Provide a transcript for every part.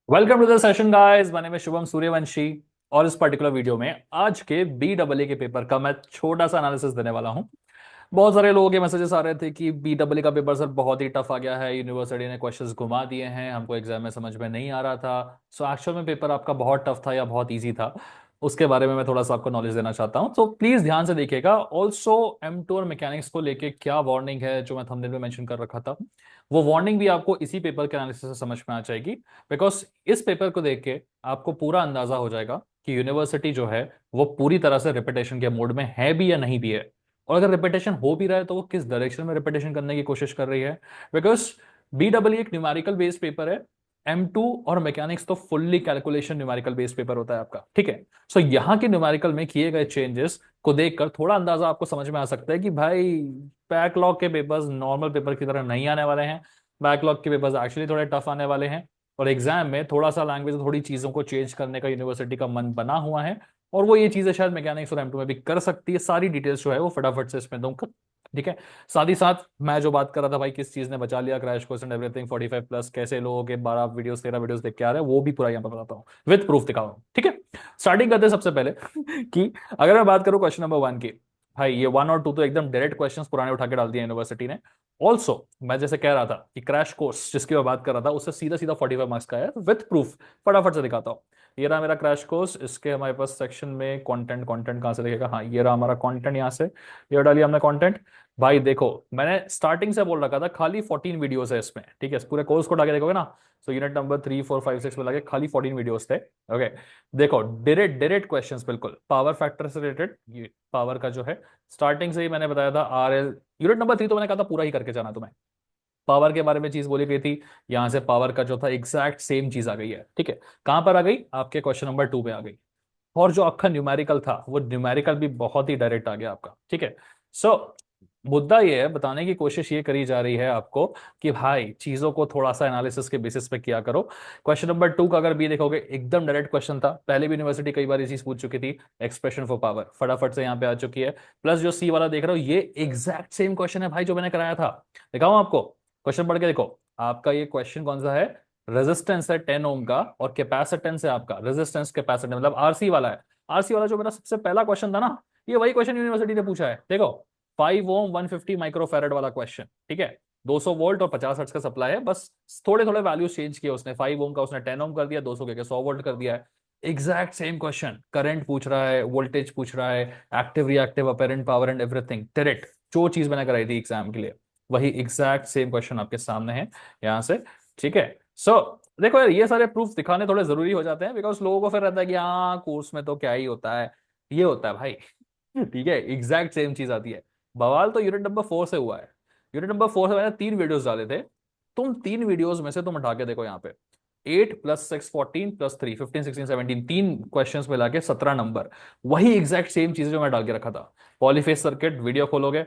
Welcome to the session guys, my name है शुभम सूर्यवंशी। और इस पर्टिकुलर वीडियो में आज के बी डबल ए के पेपर का मैं छोटा सा एनालिसिस देने वाला हूं। बहुत सारे लोगों के मैसेजेस आ रहे थे कि बी डबल ए का पेपर सर बहुत ही टफ आ गया है, यूनिवर्सिटी ने क्वेश्चंस घुमा दिए हैं, हमको एग्जाम में समझ में नहीं आ रहा था। सो एक्चुअल में पेपर आपका बहुत टफ था या बहुत ईजी था, उसके बारे में मैं थोड़ा सा आपको नॉलेज देना चाहता हूं। तो प्लीज ध्यान से देखिएगा। ऑल्सो M2 और मैकेनिक्स को लेके क्या वार्निंग है जो मैं थंबनेल में मेंशन कर रखा था, वो वार्निंग भी आपको इसी पेपर के एनालिसिस से समझ में आ जाएगी। बिकॉज इस पेपर को देख के आपको पूरा अंदाजा हो जाएगा कि यूनिवर्सिटी जो है वो पूरी तरह से रिपीटेशन के मोड में है भी या नहीं भी है। और अगर रिपीटेशन हो भी रहा है तो वो किस डायरेक्शन में रिपीटेशन करने की कोशिश कर रही है। बिकॉज बी डबल एक न्यूमेरिकल बेस्ड पेपर है। M2 और मैकेनिक्स तो fully calculation numerical based paper होता है आपका, ठीक है। सो यहाँ के न्यूमेरिकल में किए गए चेंजेस को देखकर थोड़ा अंदाजा आपको समझ में आ सकता है कि भाई बैकलॉग के पेपर्स नॉर्मल पेपर की तरह नहीं आने वाले हैं। बैकलॉग के पेपर्स एक्चुअली थोड़े टफ आने वाले हैं। और एग्जाम में थोड़ा सा लैंग्वेज, थोड़ी चीजों को चेंज करने का यूनिवर्सिटी का मन बना हुआ है। और वो ये चीजें शायद मैकेनिक्स और M2 में भी कर सकती है। सारी डिटेल्स जो है वो फटाफट से इसमें दूंगा, ठीक है। साथ ही साथ मैं जो बात कर रहा था भाई, किस चीज ने बचा लिया crash course and everything 45 plus, कैसे लोगों के 12 वीडियोस 13 वीडियोस देख के आ रहे हैं, वो भी पूरा यहाँ पर बताता हूँ, विद प्रूफ दिखा रहा हूँ, ठीक है। स्टार्टिंग करते हैं सबसे पहले कि अगर मैं बात करूं क्वेश्चन नंबर 1 की, भाई ये 1 और 2 तो एकदम डायरेक्ट क्वेश्चंस पुराने उठा के डाल दिए यूनिवर्सिटी ने। ऑल्सो मैं जैसे कह रहा था कि क्रैश कोर्स जिसकी मैं बात कर रहा था उससे सीधा सीधा 45 मार्क्स का है, विथ प्रूफ फटाफट से दिखाता हूँ। ये रहा मेरा क्रैश कोर्स। इसके हमारे पास सेक्शन में कंटेंट, कंटेंट कहां से दिखेगा, हाँ ये रहा हमारा कंटेंट, यहाँ से ये डालिए हमने कंटेंट। भाई देखो, मैंने स्टार्टिंग से बोल रखा था खाली 14 वीडियोस है इसमें, ठीक है। पूरे कोर्स को उठा के देखोगे ना, तो यूनिट नंबर 3 4 5 6 में लगे खाली 14 वीडियोस थे। ओके, देखो डायरेक्ट डायरेक्ट क्वेश्चंस, बिल्कुल पावर फैक्टर से रिलेटेड। ये पावर का जो है स्टार्टिंग से ही मैंने बताया था, RL यूनिट नंबर 3 तो मैंने कहा था पूरा ही करके जाना तुम्हें। पावर के बारे में चीज बोली गई थी, यहां से पावर का जो था एग्जैक्ट सेम चीज आ गई है, ठीक है। कहां पर आ गई, आपके क्वेश्चन नंबर 2 पे आ गई। और जो अक्खर न्यूमेरिकल था वो न्यूमेरिकल भी बहुत ही डायरेक्ट आ गया आपका, ठीक है। सो मुद्दा ये है, बताने की कोशिश ये करी जा रही है आपको कि भाई चीजों को थोड़ा सा एनालिसिस के बेसिस पे किया करो। क्वेश्चन नंबर 2 का अगर भी देखोगे एकदम डायरेक्ट क्वेश्चन था, पहले भी यूनिवर्सिटी कई बार ये चीज पूछ चुकी थी। एक्सप्रेशन फॉर पावर फटाफट से यहाँ पे आ चुकी है। प्लस जो सी वाला देख रहे हो ये एग्जैक्ट सेम क्वेश्चन है भाई जो मैंने कराया था। दिखाऊं आपको, क्वेश्चन पढ़ के देखो। आपका ये क्वेश्चन कौन सा है, रेजिस्टेंस है 10 ओम का, और कैपेसिटेंस है आपका, रेजिस्टेंस कैपेसिटेंस मतलब RC वाला है। RC वाला जो मेरा सबसे पहला क्वेश्चन था ना, ये वही क्वेश्चन यूनिवर्सिटी ने पूछा है, देखो। 5 ओम 150 माइक्रोफेरेड वाला क्वेश्चन, ठीक है। 200 वोल्ट और 50 हर्ट्ज का सप्लाई है, बस थोड़े थोड़े वैल्यू चेंज किए उसने। 5 ओम का उसने 10 ओम कर दिया, 200 के 100 वोल्ट कर दिया है। एग्जैक्ट सेम क्वेश्चन, करंट पूछ रहा है, वोल्टेज पूछ रहा है, active reactive apparent power and everything direct. जो चीज मैंने कराई थी एग्जाम के लिए, वही एग्जैक्ट सेम क्वेश्चन आपके सामने है यहाँ से, ठीक है। सो देखो यार, ये सारे प्रूफ दिखाने थोड़े जरूरी हो जाते हैं, बिकॉज लोगों को फिर रहता है कि हाँ कोर्स में तो क्या ही होता है, ये होता है भाई ठीक है, एग्जैक्ट सेम चीज आती है। बवाल तो यूनिट नंबर 4 से हुआ है। यूनिट नंबर 4 से मैंने 3 वीडियोस डाले थे। तुम 3 वीडियोस में से तुम उठा के देखो यहाँ पे, 8 + 6 14 + 3 15 16 17, 3 क्वेश्चन मिला के 17 नंबर, वही एग्जैक्ट सेम चीज जो मैं डाल के रखा था। पॉलीफेज सर्किट वीडियो खोलोगे,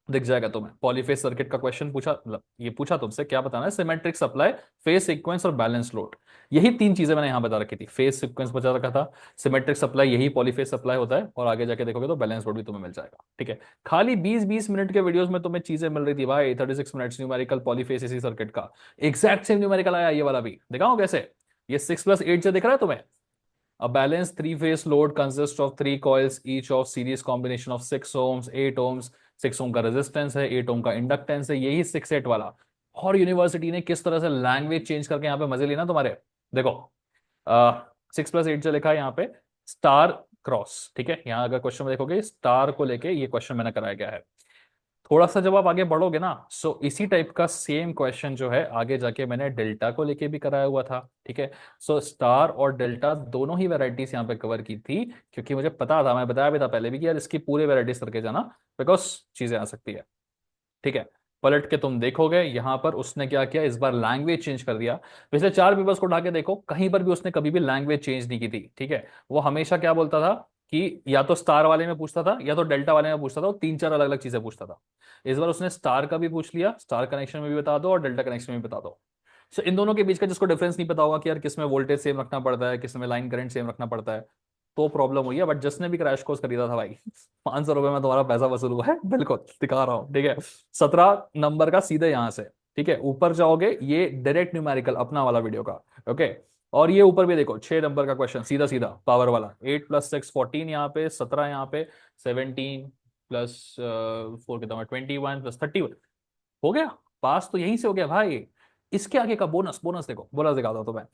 दिख जाएगा तुम्हें। पॉलीफेज सर्किट का क्वेश्चन पूछा, मतलब ये पूछा तुमसे क्या बताना है, सिमेट्रिक सप्लाई, फेज सीक्वेंस और बैलेंस लोड। यही 3 चीजें मैंने यहां बता रखी थी। फेज सीक्वेंस बता रखा था, सिमेट्रिक सप्लाई यही पॉलीफेज सप्लाई होता है, और आगे जाके देखोगे तो बैलेंस लोड भी तुम्हें मिल जाएगा, ठीक है। खाली 20-20 मिनट के वीडियोस में तुम्हें चीजें मिल रही थी भाई, 36 मिनट्स न्यूमेरिकल पॉलीफेज इसी सर्किट का। एग्जैक्ट सेम न्यूमेरिकल आया ये वाला भी, दिखाओ कैसे। ये 6 + 8 से दिख रहा है तुम्हें। A balanced three-phase load consists of three coils, each of series combination of 6 ohms, 8 ohms। 6 ओम का रेजिस्टेंस है, 8 ओम का इंडक्टेंस है, यही 6 8 वाला। और यूनिवर्सिटी ने किस तरह से लैंग्वेज चेंज करके यहाँ पे मजे लेना तुम्हारे, देखो। 6 + 8 जो लिखा है यहाँ पे, स्टार क्रॉस, ठीक है। यहाँ अगर क्वेश्चन में देखोगे स्टार को लेके ये क्वेश्चन मैंने कराया गया है। थोड़ा सा जब आप आगे बढ़ोगे ना, सो इसी टाइप का सेम क्वेश्चन जो है आगे जाके मैंने डेल्टा को लेके भी कराया हुआ था, ठीक है। सो स्टार और डेल्टा दोनों ही वैरायटीज यहाँ पे कवर की थी, क्योंकि मुझे पता था, मैं बताया भी था पहले भी कि यार इसकी पूरे वैरायटीज करके जाना, बिकॉज चीजें आ सकती है, ठीक है। पलट के तुम देखोगे यहाँ पर उसने क्या किया, इस बार लैंग्वेज चेंज कर दिया। पिछले 4 पेपर्स को उठा के देखो, कहीं पर भी उसने कभी भी लैंग्वेज चेंज नहीं की थी, ठीक है। वो हमेशा क्या बोलता था कि या तो स्टार वाले में पूछता था या तो डेल्टा वाले में पूछता था, वो 3 4 अलग अलग चीजें पूछता था। इस बार उसने स्टार का भी पूछ लिया, स्टार कनेक्शन में भी बता दो और डेल्टा कनेक्शन में भी बता दो। सो इन दोनों के बीच का जिसको डिफरेंस नहीं पता होगा कि यार किस में वोल्टेज सेम रखना पड़ता है, किस में लाइन करंट सेम रखना पड़ता है, तो प्रॉब्लम हुई है। बट जिसने भी क्रैश कोर्स खरीदा था भाई, 500 रुपए में तुम्हारा पैसा वसूल हुआ है, बिल्कुल दिखा रहा हूँ, ठीक है। 17 नंबर का सीधे यहां से ठीक है, ऊपर जाओगे ये डायरेक्ट न्यूमेरिकल अपना वाला वीडियो का। ओके, और ये ऊपर भी देखो 6 नंबर का क्वेश्चन, सीधा सीधा पावर वाला, 8 + 6 14, यहाँ पे 17, यहाँ पे 17 प्लस 4 कितना, 21 + 31, हो गया पास, तो यहीं से हो गया भाई। इसके आगे का बोनस, बोनस देखो, बोनस दिखाता हूं तो मैं।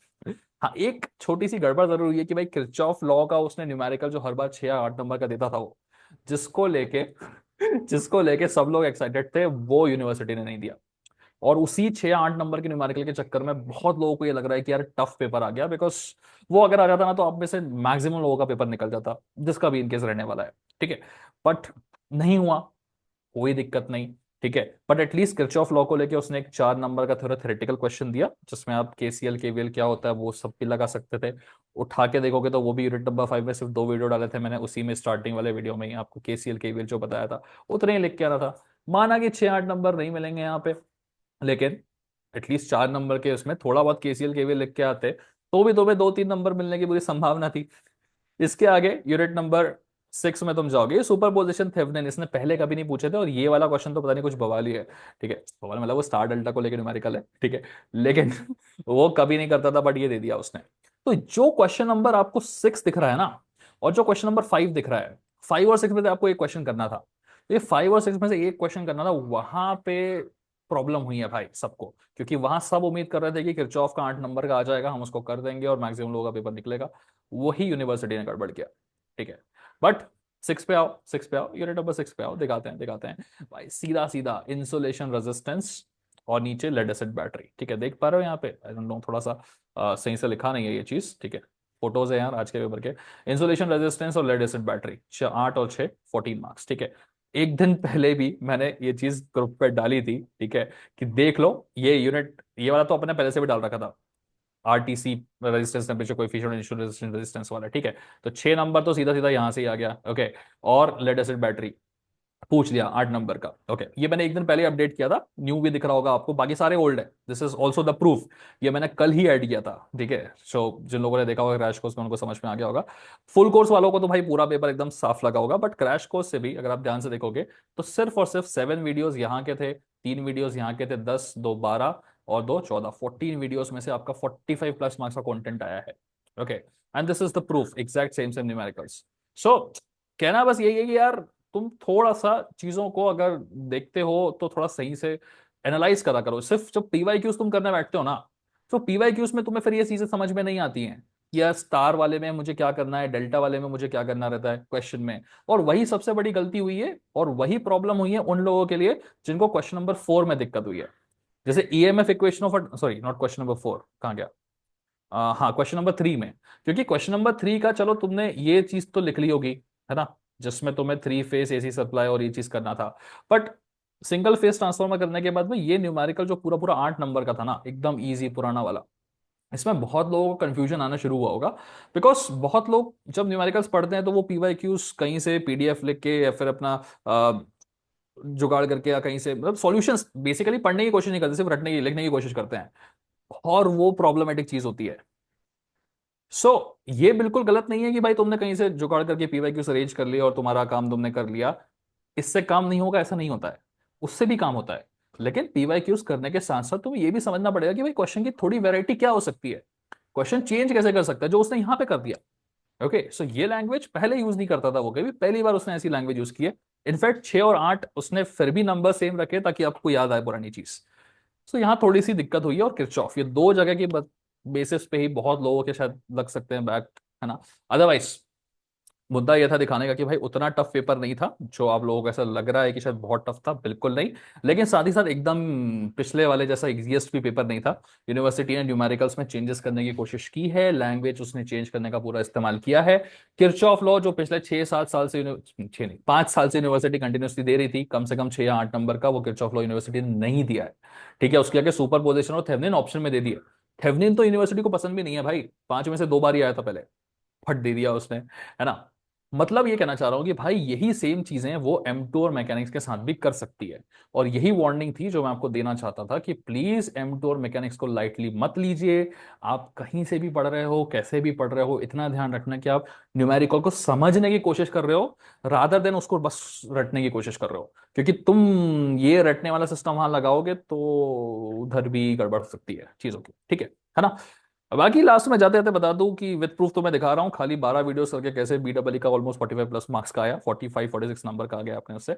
हाँ, एक छोटी सी गड़बड़ जरूर हुई है कि भाई किरचॉफ लॉ का उसने न्यूमेरिकल जो हर बार 6 या 8 नंबर का देता था वो, जिसको लेके जिसको लेके सब लोग एक्साइटेड थे, वो यूनिवर्सिटी ने नहीं दिया। और उसी 6 या 8 नंबर के न्यूमेरिकल के चक्कर में बहुत लोगों को ये लग रहा है कि यार टफ पेपर आ गया, बिकॉज वो अगर आ जाता ना तो आप में से मैक्सिमम लोगों का पेपर निकल जाता, जिसका भी इनकेस रहने वाला है। ठीक है, बट नहीं हुआ, कोई दिक्कत नहीं। ठीक है, बट एटलीस्ट किरचॉफ लॉ को लेके उसने एक 4 नंबर का थोड़ा थ्योरेटिकल क्वेश्चन दिया, जिसमें आप केसीएल केवीएल क्या होता है वो सब भी लगा सकते थे। उठा के देखोगे तो वो भी यूनिट नंबर 5 में सिर्फ 2 वीडियो डाले थे मैंने, उसी में स्टार्टिंग वाले वीडियो में ही आपको केसीएल केवीएल जो बताया था उतने ही लिख के आना था। माना कि 6 8 नंबर नहीं मिलेंगे यहाँ पे, लेकिन एटलीस्ट 4 नंबर के उसमें थोड़ा बहुत केसीएल केवीएल लिख के आते तो भी तुम्हें 2 3 नंबर मिलने की पूरी संभावना थी। इसके आगे यूनिट नंबर 6 में तुम जाओगे, सुपर पोजिशन थेवेनिन इसने पहले कभी नहीं पूछे थे, और ये वाला क्वेश्चन तो पता नहीं कुछ बवाल ही है। ठीक है, बवाल मतलब वो स्टार डेल्टा को लेकर न्यूमेरिकल है, ठीक है, लेकिन वो कभी नहीं करता था, बट ये दे दिया उसने। तो जो क्वेश्चन नंबर आपको 6 दिख रहा है ना, और जो क्वेश्चन नंबर 5 दिख रहा है, 5 और 6 में से आपको एक क्वेश्चन करना था, तो ये 5 और 6 में से एक क्वेश्चन करना था, वहां पे प्रॉब्लम हुई है भाई सबको, क्योंकि वहां सब उम्मीद कर रहे थे कि किरचॉफ का 8 नंबर का आ जाएगा, हम उसको कर देंगे और मैक्सिमम लोगों का पेपर निकलेगा। वही यूनिवर्सिटी ने गड़बड़ किया। ठीक है, बट 6 पे आओ, 6 पे आओ, यूनिट नंबर 6 पे आओ, दिखाते हैं, दिखाते हैं भाई, सीधा सीधा इंसुलेशन रेजिस्टेंस और नीचे लेड एसिड बैटरी। ठीक है, देख पा रहे हो यहाँ पे, आई डोंट नो थोड़ा सा सही से लिखा नहीं है ये चीज। ठीक है, फोटोज है यार आज के पेपर के। इंसुलेशन रेजिस्टेंस और लेड एसिड बैटरी, 8 और 6 14 मार्क्स। ठीक है, एक दिन पहले भी मैंने ये चीज ग्रुप पे डाली थी, ठीक है, कि देख लो ये यूनिट, ये वाला तो अपने पहले से भी डाल रखा था, आरटीसी रेजिस्टेंस टेम्परेचर कोएफिशिएंट और इंसुलेशन रेजिस्टेंस वाला। ठीक है, तो 6 नंबर तो सीधा सीधा यहां से ही आ गया। ओके, और लेड एसिड बैटरी पूछ लिया 8 नंबर का। ओके, ये मैंने एक दिन पहले अपडेट किया था, न्यू भी दिख रहा होगा आपको, बाकी सारे ओल्ड है, this is also the proof. ये मैंने कल ही ऐड किया था। ठीक है, सो जिन लोगों ने देखा होगा क्रैश कोर्स में उनको समझ में आ गया होगा। फुल कोर्स वालों को तो भाई पूरा पेपर एकदम साफ लगा होगा, बट क्रैश कोर्स से भी अगर आप ध्यान से देखोगे तो सिर्फ और सिर्फ 7 वीडियोज यहाँ के थे, 3 वीडियोज यहाँ के थे, 10 2 12 और 2 14, 14 वीडियोज में से आपका 45+ मार्क्स का कॉन्टेंट आया है। Okay, and this is the proof, exact same same numericals. So कहना बस यही है कि यार तुम थोड़ा सा चीजों को अगर देखते हो तो थोड़ा सही से एनालाइज करा करो। सिर्फ जब पीवाईक्यूज तुम करने बैठते हो ना, तो पीवाईक्यूज में तुम्हें फिर ये चीजें समझ में नहीं आती हैं कि यार स्टार वाले में मुझे क्या करना है, डेल्टा वाले में मुझे क्या करना रहता है क्वेश्चन में। और वही सबसे बड़ी गलती हुई है, और वही प्रॉब्लम हुई है उन लोगों के लिए जिनको क्वेश्चन नंबर 4 में दिक्कत हुई है। जैसे EMF equation of, sorry not question number 4, कहाँ गया, हाँ क्वेश्चन नंबर 3 में। क्योंकि क्वेश्चन नंबर 3 का चलो तुमने ये चीज तो लिख ली होगी, है ना, जिसमें तुम्हें 3 फेस एसी सप्लाई और ये चीज करना था, बट सिंगल फेस ट्रांसफॉर्मर करने के बाद में ये न्यूमेरिकल जो पूरा पूरा 8 नंबर का था ना, एकदम इजी पुराना वाला, इसमें बहुत लोगों को कंफ्यूजन आना शुरू हुआ होगा। बिकॉज बहुत लोग जब न्यूमेरिकल्स पढ़ते हैं तो वो पीवाईक्यूज कहीं से पीडीएफ लिख के या फिर अपना जुगाड़ करके या कहीं से, मतलब सॉल्यूशंस बेसिकली पढ़ने की कोशिश नहीं करते, सिर्फ रटने की लिखने की कोशिश करते हैं, और वो प्रॉब्लमेटिक चीज होती है। सो ये बिल्कुल गलत नहीं है कि भाई तुमने कहीं से जुगाड़ करके पीवाईक्यू से अरेंज कर लिया और तुम्हारा काम तुमने कर लिया, इससे काम नहीं होगा ऐसा नहीं होता है, उससे भी काम होता है। लेकिन पीवाईक्यूज करने के साथ साथ तुम्हें ये भी समझना पड़ेगा कि भाई क्वेश्चन की थोड़ी वैरायटी क्या हो सकती है, क्वेश्चन चेंज कैसे कर सकता है, जो उसने यहां पे कर दिया। ओके, सो ये लैंग्वेज पहले यूज नहीं करता था वो, कभी पहली बार उसने ऐसी लैंग्वेज यूज की है। इनफैक्ट 6 और 8 उसने फिर भी नंबर सेम रखे ताकि आपको याद आए पुरानी चीज। सो यहाँ थोड़ी सी दिक्कत हुई है, और किरचॉफ, ये दो जगह की बेसिस पे ही बहुत लोगों के शायद लग सकते हैं बैक, है ना। अदरवाइज मुद्दा यह था दिखाने का कि भाई उतना टफ पेपर नहीं था जो आप लोगों को ऐसा लग रहा है कि शायद बहुत टफ था, बिल्कुल नहीं। लेकिन साथ ही साथ एकदम पिछले वाले जैसा इजीएस्ट भी पेपर नहीं था। यूनिवर्सिटी ने न्यूमेरिकल्स में चेंजेस करने की कोशिश की है, लैंग्वेज उसने चेंज करने का पूरा इस्तेमाल किया है। किरचॉफ लॉ जो पिछले 6 7 साल से, 5 साल से यूनिवर्सिटी कंटिन्यूसली दे रही थी कम से कम 6 या 8 नंबर का, वो किरचॉफ लॉ यूनिवर्सिटी ने नहीं दिया है। ठीक है, उसके आगे सुपर पोजिशन और थेवेनिन ऑप्शन में दे दिया। थेवेनिन तो यूनिवर्सिटी को पसंद भी नहीं है भाई, 5 में से 2 बार ही आया था पहले, फट दे दिया उसने, है ना। मतलब ये कहना चाह रहा हूँ कि भाई यही सेम चीजें वो M2 और मैकेनिक्स के साथ भी कर सकती है। और यही वार्निंग थी जो मैं आपको देना चाहता था कि प्लीज M2 और मैकेनिक्स को लाइटली मत लीजिए। आप कहीं से भी पढ़ रहे हो, कैसे भी पढ़ रहे हो, इतना ध्यान रखना कि आप न्यूमेरिकल को समझने की कोशिश कर रहे हो, रादर देन उसको बस रटने की कोशिश कर रहे हो। क्योंकि तुम ये रटने वाला सिस्टम वहां लगाओगे तो उधर भी गड़बड़ हो सकती है चीजों की, ठीक है ना। बाकी लास्ट में जाते जाते बता दूं कि विद प्रूफ तो मैं दिखा रहा हूँ, खाली 12 वीडियोस करके कैसे BEE का ऑलमोस्ट 45 प्लस मार्क्स का आया, 45 46 नंबर का आ गया अपने उससे।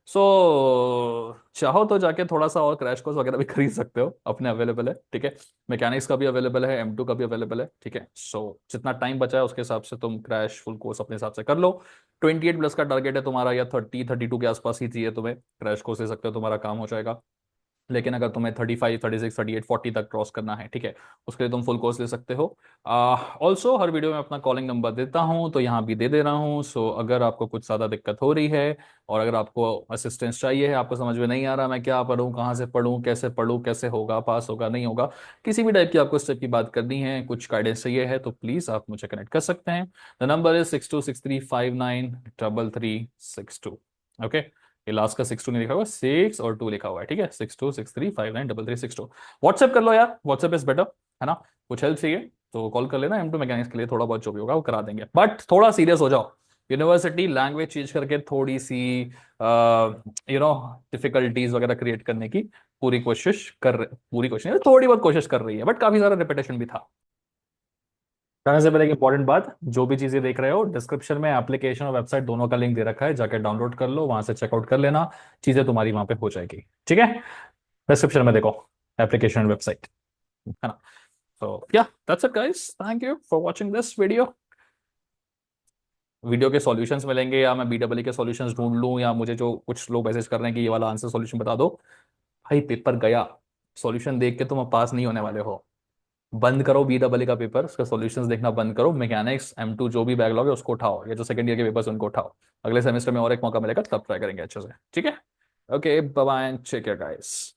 सो चाहो तो जाके थोड़ा सा और क्रैश कोर्स वगैरह भी खरीद सकते हो, अपने अवेलेबल है, ठीक है। मैकेनिक्स का भी अवेलेबल है, M2 का भी अवेलेबल है, ठीक है। सो जितना टाइम बचा है उसके हिसाब से तुम क्रैश फुल कोर्स अपने हिसाब से कर लो। 28 प्लस का टारगेट है तुम्हारा, या 30 32 के आसपास ही चाहिए तुम्हें, क्रैश कोर्स ले सकते हो, तुम्हारा काम हो जाएगा। लेकिन अगर तुम्हें 35 36 38 40 तक क्रॉस करना है, ठीक है, उसके लिए तुम फुल कोर्स ले सकते हो। ऑल्सो हर वीडियो में अपना कॉलिंग नंबर देता हूँ, तो यहाँ भी दे दे रहा हूँ। सो अगर आपको कुछ ज़्यादा दिक्कत हो रही है और अगर आपको असिस्टेंस चाहिए है, आपको समझ में नहीं आ रहा मैं क्या पढूं, कहाँ से पढूं, कैसे होगा, पास होगा नहीं होगा, किसी भी टाइप की आपको स्टेप की बात करनी है, कुछ गाइडेंस चाहिए है, तो प्लीज़ आप मुझे कनेक्ट कर सकते हैं। The number is 6263593362। ओके, ये लास्ट का 6 2 नहीं लिखा हुआ, 6 और 2 लिखा हुआ है, ठीक है, 6263593362। व्हाट्सएप कर लो यार, व्हाट्सएप इज बेटर, है ना। कुछ हेल्प चाहिए तो कॉल कर लेना, M2 मैकेनिक्स के लिए थोड़ा बहुत जो भी होगा वो करा देंगे, बट थोड़ा सीरियस हो जाओ। यूनिवर्सिटी लैंग्वेज चेंज करके थोड़ी सी यू नो डिफिकल्टीज वगैरह क्रिएट करने की पूरी कोशिश नहीं, थोड़ी बहुत कोशिश कर रही है, बट काफी सारा रिपीटेशन भी था। जाने से पहले एक इंपॉर्टेंट बात, जो भी चीजें देख रहे हो डिस्क्रिप्शन में एप्लीकेशन और वेबसाइट दोनों का लिंक दे रखा है, जाके डाउनलोड कर लो, वहां से चेकआउट कर लेना, चीजें तुम्हारी वहां पे हो जाएगी, ठीक है। डिस्क्रिप्शन में देखो एप्लीकेशन वेबसाइट, है ना। तो या that's it guys, thank you for watching this video. Video के सॉल्यूशंस मिलेंगे, या मैं BEE के सॉल्यूशंस ढूंढ लूं, या मुझे जो कुछ लोग मैसेज कर रहे हैं कि ये वाला आंसर सॉल्यूशन बता दो, भाई पेपर गया, सॉल्यूशन देख के तुम अब पास नहीं होने वाले हो। बंद करो BEE का पेपर, उसका सॉल्यूशंस देखना बंद करो, मैकेनिक्स M2 जो भी बैकलॉग है उसको उठाओ, या जो सेकंड ईयर के पेपर्स उनको उठाओ। अगले सेमेस्टर में और एक मौका मिलेगा, तब ट्राई करेंगे अच्छे से, ठीक है। Okay bye bye, take care guys.